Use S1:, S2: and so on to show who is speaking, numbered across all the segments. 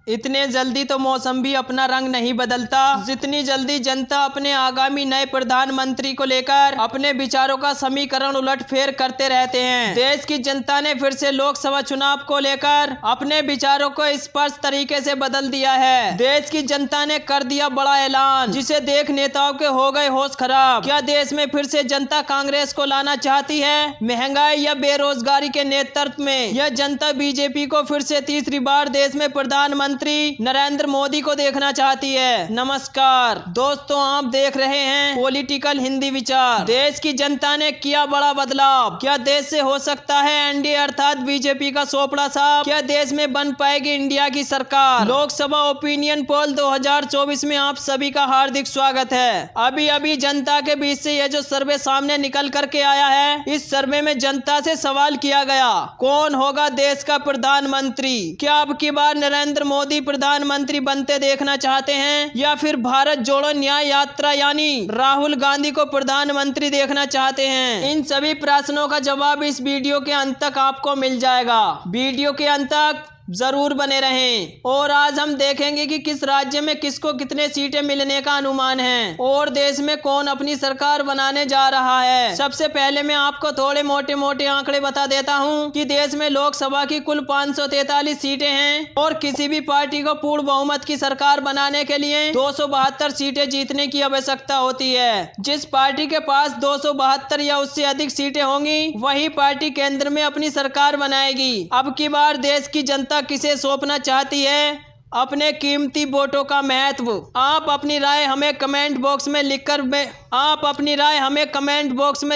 S1: इतने जल्दी तो मौसम भी अपना रंग नहीं बदलता जितनी जल्दी जनता अपने आगामी नए प्रधानमंत्री को लेकर अपने विचारों का समीकरण उलटफेर करते रहते हैं। देश की जनता ने फिर से लोकसभा चुनाव को लेकर अपने विचारों को स्पष्ट तरीके से बदल दिया है। देश की जनता ने कर दिया बड़ा ऐलान, जिसे देख नेताओं के हो गए होश खराब। क्या देश में फिर से जनता कांग्रेस को लाना चाहती है? महंगाई या बेरोजगारी के नेतृत्व में यह जनता बीजेपी को फिर से तीसरी बार देश में प्रधानमंत्री नरेंद्र मोदी को देखना चाहती है। नमस्कार दोस्तों, आप देख रहे हैं पॉलिटिकल हिंदी विचार। देश की जनता ने किया बड़ा बदलाव। क्या देश से हो सकता है एनडीए अर्थात बीजेपी का सोपड़ा साहब? क्या देश में बन पाएगी इंडिया की सरकार? लोकसभा ओपिनियन पोल 2024 में आप सभी का हार्दिक स्वागत है। अभी जनता के बीच से यह जो सर्वे सामने निकल करके आया है, इस सर्वे में जनता से सवाल किया गया, कौन होगा देश का प्रधानमंत्री? क्या अब की बार नरेंद्र मोदी प्रधानमंत्री बनते देखना चाहते हैं या फिर भारत जोड़ो न्याय यात्रा यानी राहुल गांधी को प्रधानमंत्री देखना चाहते हैं? इन सभी प्रश्नों का जवाब इस वीडियो के अंत तक आपको मिल जाएगा। वीडियो के अंत तक जरूर बने रहें। और आज हम देखेंगे कि किस राज्य में किसको कितने सीटें मिलने का अनुमान है और देश में कौन अपनी सरकार बनाने जा रहा है। सबसे पहले मैं आपको थोड़े मोटे मोटे आंकड़े बता देता हूं कि देश में लोकसभा की कुल 543 सीटें हैं और किसी भी पार्टी को पूर्ण बहुमत की सरकार बनाने के लिए 272 सीटें जीतने की आवश्यकता होती है। जिस पार्टी के पास 272 या उससे अधिक सीटें होंगी, वही पार्टी केंद्र में अपनी सरकार बनाएगी। अब की बार देश की जनता किसे सौंपना चाहती है अपने कीमती वोटों का महत्व? आप अपनी राय हमें कमेंट बॉक्स में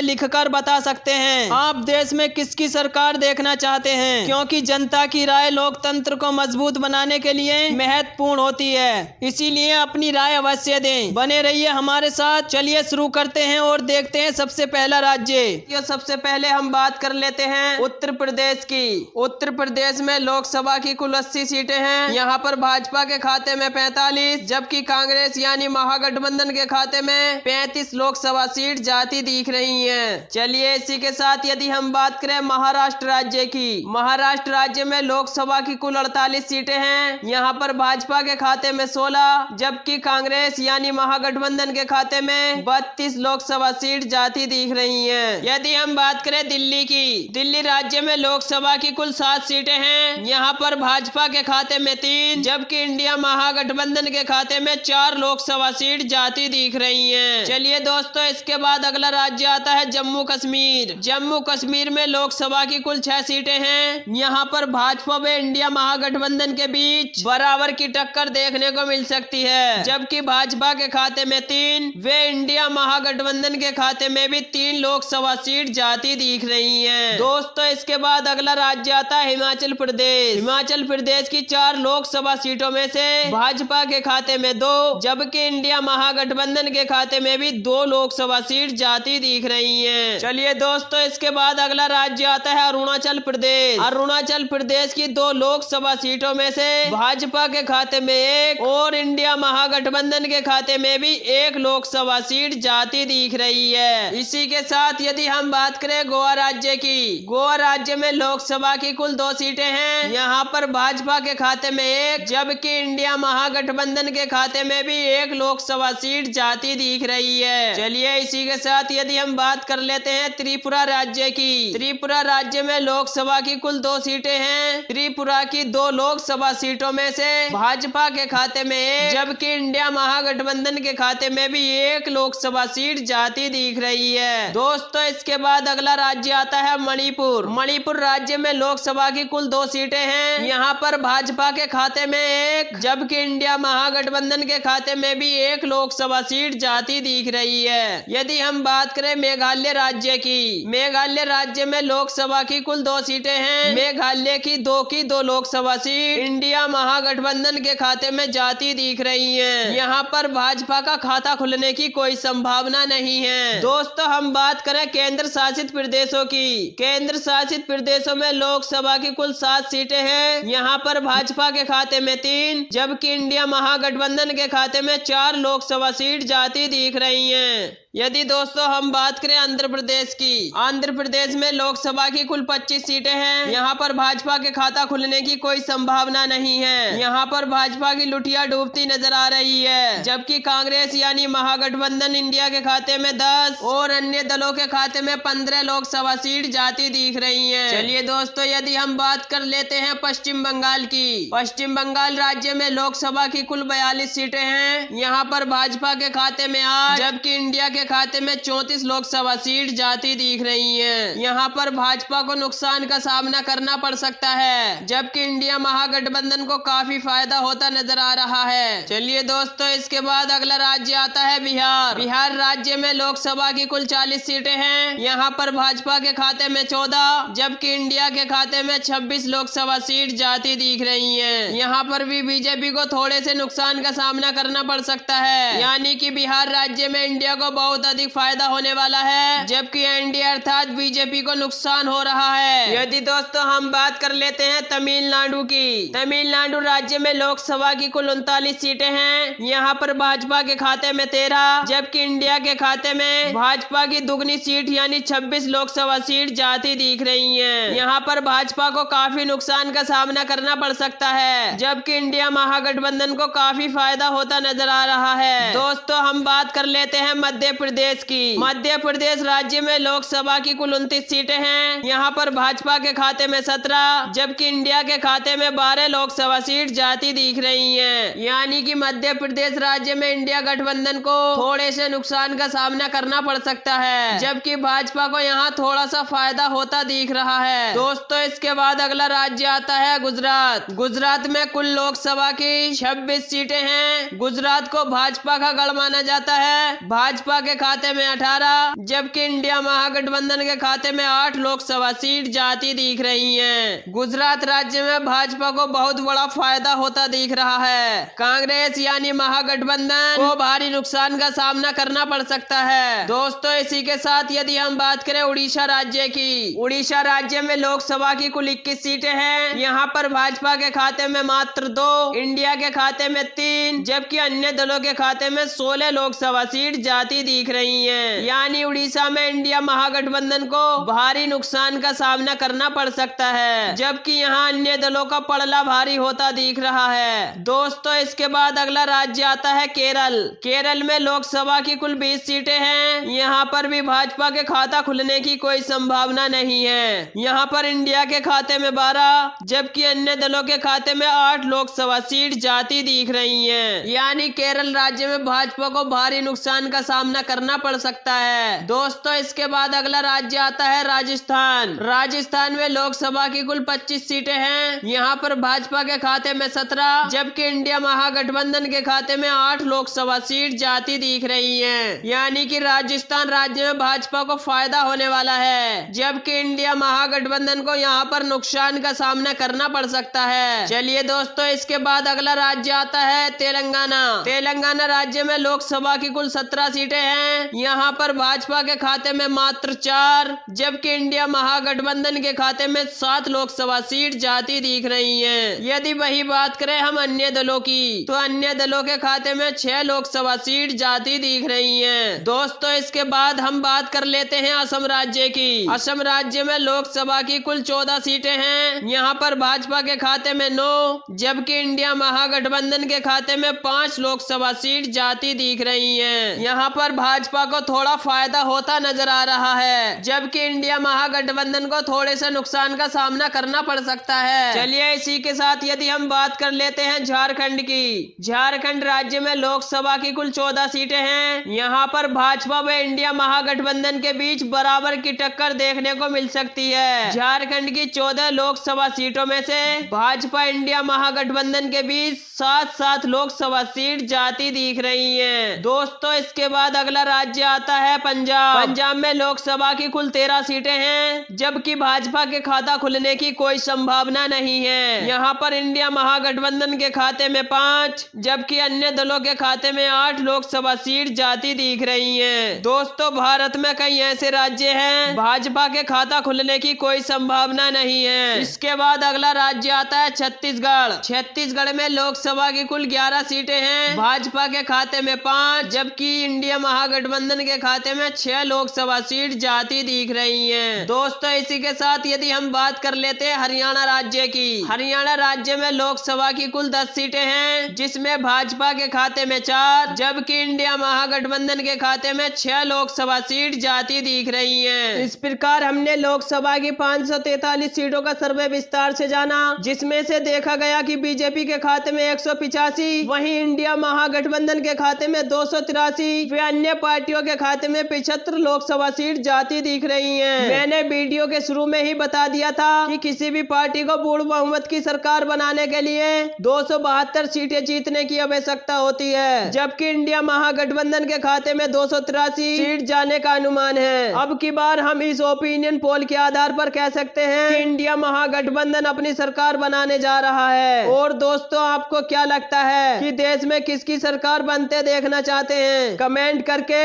S1: लिखकर बता सकते हैं। आप देश में किसकी सरकार देखना चाहते हैं, क्योंकि जनता की राय लोकतंत्र को मजबूत बनाने के लिए महत्वपूर्ण होती है। इसीलिए अपनी राय अवश्य दें। बने रहिए हमारे साथ। चलिए शुरू करते हैं और देखते हैं सबसे पहला राज्य। सबसे पहले हम बात कर लेते हैं उत्तर प्रदेश की। उत्तर प्रदेश में लोकसभा की कुल 80 सीटें हैं। यहाँ पर भाजपा के खाते में 45, जबकि कांग्रेस यानी महागठबंधन के खाते में 35 लोकसभा सीट जाती दिख रही हैं। चलिए इसी के साथ यदि हम बात करें महाराष्ट्र राज्य की। महाराष्ट्र राज्य में लोकसभा की कुल 48 सीटें हैं। यहाँ पर भाजपा के खाते में 16, जबकि कांग्रेस यानी महागठबंधन के खाते में 32 लोकसभा सीट जाती दिख रही हैं। यदि हम बात करें दिल्ली की। दिल्ली राज्य में लोकसभा की कुल 7 सीटें हैं। यहाँ पर भाजपा के खाते में 3, जबकि इंडिया महागठबंधन के खाते में 4 लोकसभा सीट जाती दिख रही हैं। चलिए दोस्तों, इसके बाद अगला राज्य आता है जम्मू कश्मीर। जम्मू कश्मीर में लोकसभा की कुल 6 सीटें हैं। यहाँ पर भाजपा व इंडिया महागठबंधन के बीच बराबर की टक्कर देखने को मिल सकती है, जबकि भाजपा के खाते में 3 व इंडिया महागठबंधन के खाते में भी 3 लोकसभा सीट जाती दिख रही हैं। दोस्तों, इसके बाद अगला राज्य आता है हिमाचल प्रदेश। हिमाचल प्रदेश की 4 लोकसभा सीटों में से भाजपा के खाते में 2, जबकि इंडिया महागठबंधन के खाते में भी 2 लोकसभा सीट जाती दिख रही हैं। चलिए दोस्तों, इसके बाद अगला राज्य आता है अरुणाचल प्रदेश। अरुणाचल प्रदेश की 2 लोकसभा सीटों में से भाजपा के खाते में 1 और इंडिया महागठबंधन के खाते में भी 1 लोकसभा सीट जाती दिख रही है। इसी के साथ यदि हम बात करें गोवा राज्य की। गोवा राज्य में लोकसभा की कुल 2 सीटें हैं। यहाँ पर भाजपा के खाते में 1, जबकि इंडिया महागठबंधन के खाते में भी 1 लोकसभा सीट जाती दिख रही है। चलिए इसी के साथ यदि हम बात कर लेते हैं त्रिपुरा राज्य की। त्रिपुरा राज्य में लोकसभा की कुल 2 सीटें हैं। त्रिपुरा की 2 लोकसभा सीटों में से भाजपा के खाते में 1, जबकि इंडिया महागठबंधन के खाते में भी 1 लोकसभा सीट जाती दिख रही है। दोस्तों, इसके बाद अगला राज्य आता है मणिपुर। मणिपुर राज्य में लोकसभा की कुल 2 सीटें हैं। यहाँ पर भाजपा के खाते में 1, जबकि इंडिया महागठबंधन के खाते में भी 1 लोकसभा सीट जाती दिख रही है। यदि हम बात करें मेघालय राज्य की। मेघालय राज्य में लोकसभा की कुल 2 सीटें हैं। मेघालय की 2 लोकसभा सीट इंडिया महागठबंधन के खाते में जाती दिख रही हैं। यहाँ पर भाजपा का खाता खुलने की कोई संभावना नहीं है। दोस्तों, हम बात करें केंद्र शासित प्रदेशों की। केंद्र शासित प्रदेशों में लोकसभा की कुल 7 सीटें हैं। यहाँ पर भाजपा के खाते में 3, जबकि इंडिया महागठबंधन के खाते में 4 लोकसभा सीट जाती दिख रही हैं। यदि दोस्तों हम बात करें आंध्र प्रदेश की, आंध्र प्रदेश में लोकसभा की कुल 25 सीटें हैं। यहाँ पर भाजपा के खाता खुलने की कोई संभावना नहीं है। यहाँ पर भाजपा की लुटिया डूबती नजर आ रही है, जबकि कांग्रेस यानी महागठबंधन इंडिया के खाते में 10 और अन्य दलों के खाते में 15 लोकसभा सीट जाती दिख रही है। चलिए दोस्तों, यदि हम बात कर लेते हैं पश्चिम बंगाल की, पश्चिम बंगाल राज्य में लोकसभा की कुल 42 सीटें हैं। यहाँ पर भाजपा के खाते में 8, जबकि इंडिया के खाते में 34 लोकसभा सीट जाती दिख रही है। यहाँ पर भाजपा को नुकसान का सामना करना पड़ सकता है, जबकि इंडिया महागठबंधन को काफी फायदा होता नजर आ रहा है। चलिए दोस्तों, इसके बाद अगला राज्य आता है बिहार। बिहार राज्य में लोकसभा की कुल 40 सीटें हैं। यहाँ पर भाजपा के खाते में 14, जबकि इंडिया के खाते में 26 लोकसभा सीट जाती दिख रही है। यहाँ पर भी बीजेपी को थोड़े से नुकसान का सामना करना पड़ सकता है, यानी कि बिहार राज्य में इंडिया को बहुत अधिक फायदा होने वाला है, जबकि एनडीए अर्थात बीजेपी को नुकसान हो रहा है। यदि दोस्तों हम बात कर लेते हैं तमिलनाडु की, तमिलनाडु राज्य में लोकसभा की कुल 39 सीटें हैं। यहाँ पर भाजपा के खाते में 13, जबकि इंडिया के खाते में भाजपा की दुगनी सीट यानी 26 लोकसभा सीट जाती दिख रही है। यहाँ पर भाजपा को काफी नुकसान का सामना करना पड़ सकता है, जबकि इंडिया महागठबंधन को काफी फायदा होता नजर आ रहा है। दोस्तों हम बात कर लेते हैं मध्य प्रदेश की। मध्य प्रदेश राज्य में लोकसभा की कुल 29 सीटें हैं। यहाँ पर भाजपा के खाते में 17, जबकि इंडिया के खाते में 12 लोकसभा सीट जाती दिख रही हैं। यानी कि मध्य प्रदेश राज्य में इंडिया गठबंधन को थोड़े से नुकसान का सामना करना पड़ सकता है, जबकि भाजपा को यहाँ थोड़ा सा फायदा होता दिख रहा है। दोस्तों इसके बाद अगला राज्य आता है गुजरात। गुजरात में कुल लोकसभा की 26 सीटें हैं। गुजरात को भाजपा का गढ़ माना जाता है। भाजपा के खाते में 18, जबकि इंडिया महागठबंधन के खाते में 8 लोकसभा सीट जाती दिख रही हैं। गुजरात राज्य में भाजपा को बहुत बड़ा फायदा होता दिख रहा है। कांग्रेस यानी महागठबंधन को भारी नुकसान का सामना करना पड़ सकता है। दोस्तों इसी के साथ यदि हम बात करें उड़ीसा राज्य की, उड़ीसा राज्य में लोकसभा की कुल 21 सीटें हैं। यहाँ पर भाजपा के खाते में मात्र 2, इंडिया के खाते में 3, जबकि अन्य दलों के खाते में 16 लोकसभा सीट जाती दिख रही हैं। यानी उड़ीसा में इंडिया महागठबंधन को भारी नुकसान का सामना करना पड़ सकता है, जबकि यहाँ अन्य दलों का पलड़ा भारी होता दिख रहा है। दोस्तों इसके बाद अगला राज्य आता है केरल। केरल में लोकसभा की कुल 20 सीटें हैं। यहाँ पर भी भाजपा के खाता खुलने की कोई संभावना नहीं है। यहाँ पर इंडिया के खाते में 12, जबकि अन्य दलों के खाते में 8 लोकसभा सीट जाती दिख रही हैं। यानी केरल राज्य में भाजपा को भारी नुकसान का सामना करना पड़ सकता है। दोस्तों इसके बाद अगला राज्य आता है राजस्थान। राजस्थान में लोकसभा की कुल 25 सीटें हैं। यहाँ पर भाजपा के खाते में 17, जबकि इंडिया महागठबंधन के खाते में 8 लोकसभा सीट जाती दिख रही हैं। यानी कि राजस्थान राज्य में भाजपा को फायदा होने वाला है, जबकि इंडिया महागठबंधन को यहाँ पर नुकसान का सामना करना पड़ सकता है। चलिए दोस्तों इसके बाद अगला राज्य आता है तेलंगाना। तेलंगाना राज्य में लोकसभा की कुल 17 सीटें हैं। यहाँ पर भाजपा के खाते में मात्र 4, जबकि इंडिया महागठबंधन के खाते में 7 लोकसभा सीट जाती दिख रही हैं। यदि वही बात करें हम अन्य दलों की, तो अन्य दलों के खाते में 6 लोकसभा सीट जाती दिख रही हैं। दोस्तों इसके बाद हम बात कर लेते हैं असम राज्य की। असम राज्य में लोकसभा की कुल 14 सीटें हैं। यहाँ पर भाजपा के खाते में 9, जबकि इंडिया महागठबंधन के खाते में 5 लोकसभा सीट जाती दिख रही हैं। यहाँ पर भाजपा को थोड़ा फायदा होता नजर आ रहा है, जबकि इंडिया महागठबंधन को थोड़े से नुकसान का सामना करना पड़ सकता है। चलिए इसी के साथ यदि हम बात कर लेते हैं झारखंड की। झारखंड राज्य में लोकसभा की कुल 14 सीटें हैं। यहाँ पर भाजपा व इंडिया महागठबंधन के बीच बराबर की टक्कर देखने को मिल सकती है। झारखंड की 14 लोकसभा सीटों में से भाजपा इंडिया महागठबंधन के बीच 7-7 लोकसभा सीट जाती दिख रही है। दोस्तों इसके बाद अगला राज्य आता है पंजाब। पंजाब में लोकसभा की कुल 13 सीटें हैं, जबकि भाजपा के खाता खुलने की कोई संभावना नहीं है। यहाँ पर इंडिया महागठबंधन के खाते में 5, जबकि अन्य दलों के खाते में 8 लोकसभा सीट जाती दिख रही हैं। दोस्तों भारत में कई ऐसे राज्य हैं भाजपा के खाता खुलने की कोई संभावना नहीं है। इसके बाद अगला राज्य आता है छत्तीसगढ़। छत्तीसगढ़ में लोकसभा की कुल 11 सीटें हैं। भाजपा के खाते में 5, जबकि इंडिया महागठबंधन के खाते में 6 लोकसभा सीट जाती दिख रही हैं। दोस्तों इसी के साथ यदि हम बात कर लेते हैं हरियाणा राज्य की। हरियाणा राज्य में लोकसभा की कुल 10 सीटें हैं, जिसमें भाजपा के खाते में 4, जबकि इंडिया महागठबंधन के खाते में 6 लोकसभा सीट जाती दिख रही हैं। इस प्रकार हमने लोकसभा की 543 सीटों का सर्वे विस्तार से जाना, जिसमें से देखा गया कि बीजेपी के खाते में 185, वहीं इंडिया महागठबंधन के खाते में 283, वे अन्य पार्टियों के खाते में 75 लोकसभा सीट जाती दिख रही हैं। मैंने वीडियो के शुरू में ही बता दिया था कि किसी भी पार्टी को पूर्ण बहुमत की सरकार बनाने के लिए 272 सीटें जीतने की आवश्यकता होती है, जबकि इंडिया महागठबंधन के खाते में 283 सीट जाने का अनुमान है। अब की बार हम इस ओपिनियन पोल के आधार पर कह सकते हैं कि इंडिया महागठबंधन अपनी सरकार बनाने जा रहा है। और दोस्तों आपको क्या लगता है कि देश में किसकी सरकार बनते देखना चाहते हैं? कमेंट करके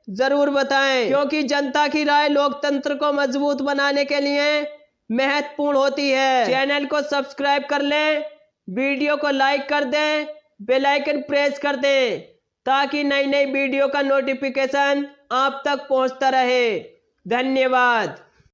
S1: जरूर बताएं, क्योंकि जनता की राय लोकतंत्र को मजबूत बनाने के लिए महत्वपूर्ण होती है। चैनल को सब्सक्राइब कर लें, वीडियो को लाइक कर दें, बेल आइकन प्रेस कर दें, ताकि नई नई वीडियो का नोटिफिकेशन आप तक पहुंचता रहे। धन्यवाद।